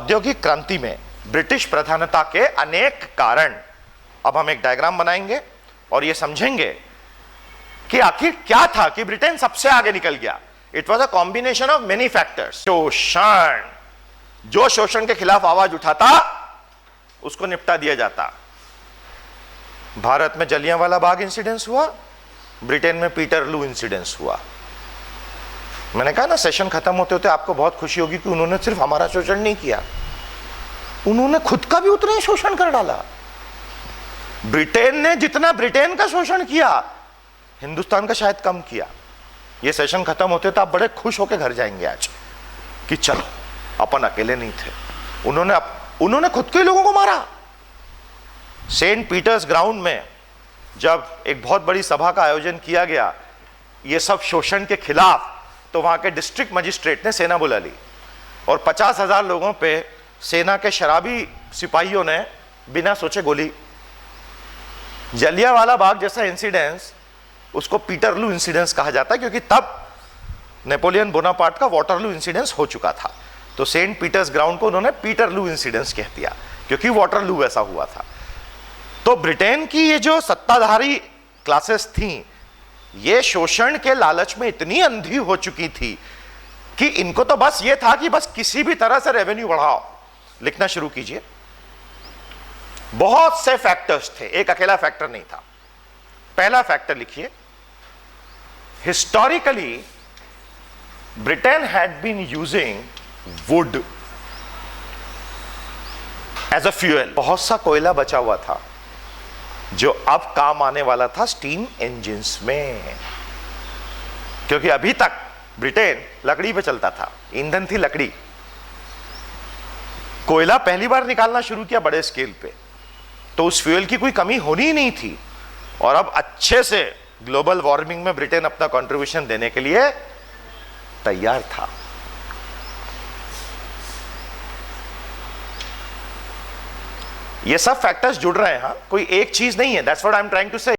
औद्योगिक क्रांति में ब्रिटिश प्रधानता के अनेक कारण। अब हम एक डायग्राम बनाएंगे और यह समझेंगे कि आखिर क्या था कि ब्रिटेन सबसे आगे निकल गया। It was a combination of many factors. शोषण, जो शोषण के खिलाफ आवाज उठाता उसको निपटा दिया जाता। भारत में जलियांवाला बाग इंसिडेंस हुआ, ब्रिटेन में पीटरलू इंसिडेंस हुआ। मैंने कहा ना, सेशन खत्म होते होते आपको बहुत खुशी होगी कि उन्होंने सिर्फ हमारा शोषण नहीं किया, उन्होंने खुद का भी उतना ही शोषण कर डाला। ब्रिटेन ने जितना ब्रिटेन का शोषण किया, हिंदुस्तान का शायद कम किया। ये सेशन खत्म होते तो आप बड़े खुश होकर घर जाएंगे आज कि चलो अपन अकेले नहीं थे। उन्होंने खुद के लोगों को मारा। सेंट पीटर्स ग्राउंड में जब एक बहुत बड़ी सभा का आयोजन किया गया ये सब शोषण के खिलाफ, तो वहां के डिस्ट्रिक्ट मजिस्ट्रेट ने सेना बुला ली और 50,000 लोगों पे सेना के शराबी सिपाहियों ने बिना सोचे गोली। जलियांवाला बाग जैसा इंसिडेंस, उसको पीटरलू इंसिडेंस कहा जाता है क्योंकि तब नेपोलियन बोनापार्ट का वाटरलू इंसिडेंस हो चुका था। तो सेंट पीटर्स ग्राउंड को उन्होंने पीटरलू इंसिडेंस कह दिया क्योंकि वाटरलू ऐसा हुआ था। तो ब्रिटेन की ये जो सत्ताधारी क्लासेस थी, ये शोषण के लालच में इतनी अंधी हो चुकी थी कि इनको तो बस ये था कि बस किसी भी तरह से रेवेन्यू बढ़ाओ। लिखना शुरू कीजिए। बहुत से फैक्टर्स थे, एक अकेला फैक्टर नहीं था। पहला फैक्टर लिखिए, historically Britain had been using wood as a fuel. बहुत सा कोयला बचा हुआ था जो अब काम आने वाला था स्टीम इंजिन्स में, क्योंकि अभी तक ब्रिटेन लकड़ी पे चलता था, ईंधन थी लकड़ी। कोयला पहली बार निकालना शुरू किया बड़े स्केल पे, तो उस फ्यूल की कोई कमी होनी ही नहीं थी। और अब अच्छे से ग्लोबल वार्मिंग में ब्रिटेन अपना कंट्रीब्यूशन देने के लिए तैयार था। ये सब फैक्टर्स जुड़ रहे हैं, हाँ, कोई एक चीज नहीं है। That's what I am trying to से।